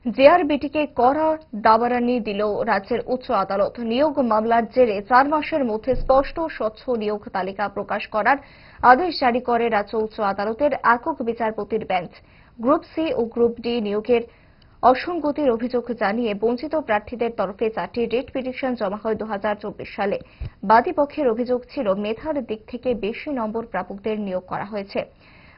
জেআরবিটিকে কড়া দাবরানি দিল রাজ্যের উচ্চ আদালত। নিয়োগ মামলার জেরে 4 মাসের মধ্যে স্পষ্ট স্বচ্ছ নিয়োগ তালিকা প্রকাশ করার আদেশ জারি করে রাজ্য উচ্চ আদালতের একক বিচারপতির বেঞ্চ। গ্রুপ সি ও গ্রুপ ডি নিয়োগের অসঙ্গতির অভিযোগ জানিয়ে বঞ্চিত প্রার্থীদের তরফে 4টি রিট পিটিশন জমা হয় 2024 সালে। বাদী পক্ষের অভিযোগ ছিল মেধার দিক থেকে বেশি নম্বর প্রাপকদের নিয়োগ করা হয়েছে,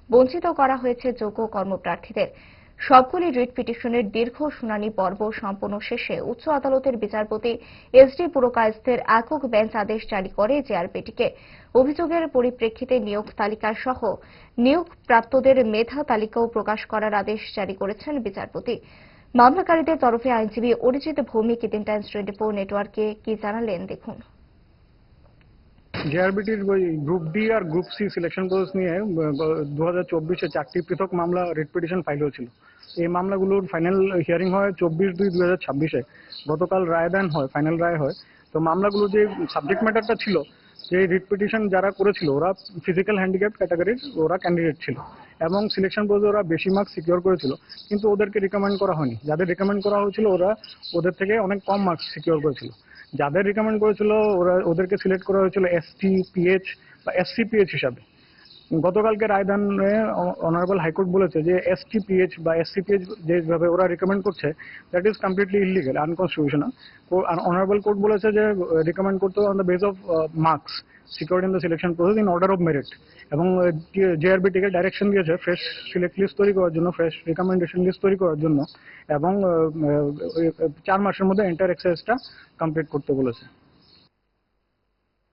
বঞ্চিত করা হয়েছে যোগ্য কর্মপ্রার্থীদের। সবগুলি রিট পিটিশনের দীর্ঘ শুনানি পর্ব সম্পন্ন শেষে উচ্চ আদালতের বিচারপতি এসডি পুরকায়স্থের একক বেঞ্চ আদেশ জারি করে জেআরপিটিকে। অভিযোগের পরিপ্রেক্ষিতে নিয়োগ তালিকা সহ নিয়োগ প্রাপ্তদের মেধা তালিকাও প্রকাশ করার আদেশ জারি করেছেন বিচারপতি। মামলাকারীদের তরফে আইনজীবী অরিজিৎ ভৌমিক ইন্ডিয়ান টাইমস 24 নেটওয়ার্ককে কি জানালেন দেখুন। জেআরবিটির গ্রুপ ডি আর গ্রুপ সি সিলেকশন প্রসেস নিয়ে 2024-এ 4টি পৃথক মামলা রিট পিটিশন ফাইল হয়েছিল। এই মামলাগুলোর ফাইনাল হিয়ারিং হয় 24/2/2026-এ। গতকাল রায়দান হয়, ফাইনাল রায় হয়। তো মামলাগুলো যে সাবজেক্ট ম্যাটারটা ছিল, যে রিট পিটিশন যারা করেছিল ওরা ফিজিক্যাল হ্যান্ডিক্যাপ ক্যাটাগরির ওরা ক্যান্ডিডেট ছিল এবং সিলেকশন প্রসেসে ওরা বেশি মার্কস সিকিউর করেছিল, কিন্তু ওদেরকে রিকমেন্ড করা হয়নি। যাদের রিকমেন্ড করা হয়েছিল ওদের থেকে অনেক কম মার্কস সিকিউর করেছিল। যাদের রিকমেন্ড করেছিল ওদেরকে সিলেক্ট করা হয়েছিল এসটি পিএইচ বা এসসিপিএইচ হিসাবে। গতকালকে রায়দানে অনারেবল হাইকোর্ট বলেছে যে এসটিপিএইচ বা এসসিপিএইচ যেভাবে ওরা রিকমেন্ড করছে that is completely illegal, unconstitutional. Honourable court বলেছে যে রিকমেন্ড করতে on the base of marks secured in the selection process in order of merit. এবং জেআরবিটিকে ডাইরেকশন দিয়েছে ফ্রেশ সিলেক্ট লিস্ট তৈরি করার জন্য, ফ্রেশ রিকমেন্ডেশন লিস্ট তৈরি করার জন্য এবং 4 মাসের মধ্যে এন্টার এক্সারসাইজটা কমপ্লিট করতে বলেছে।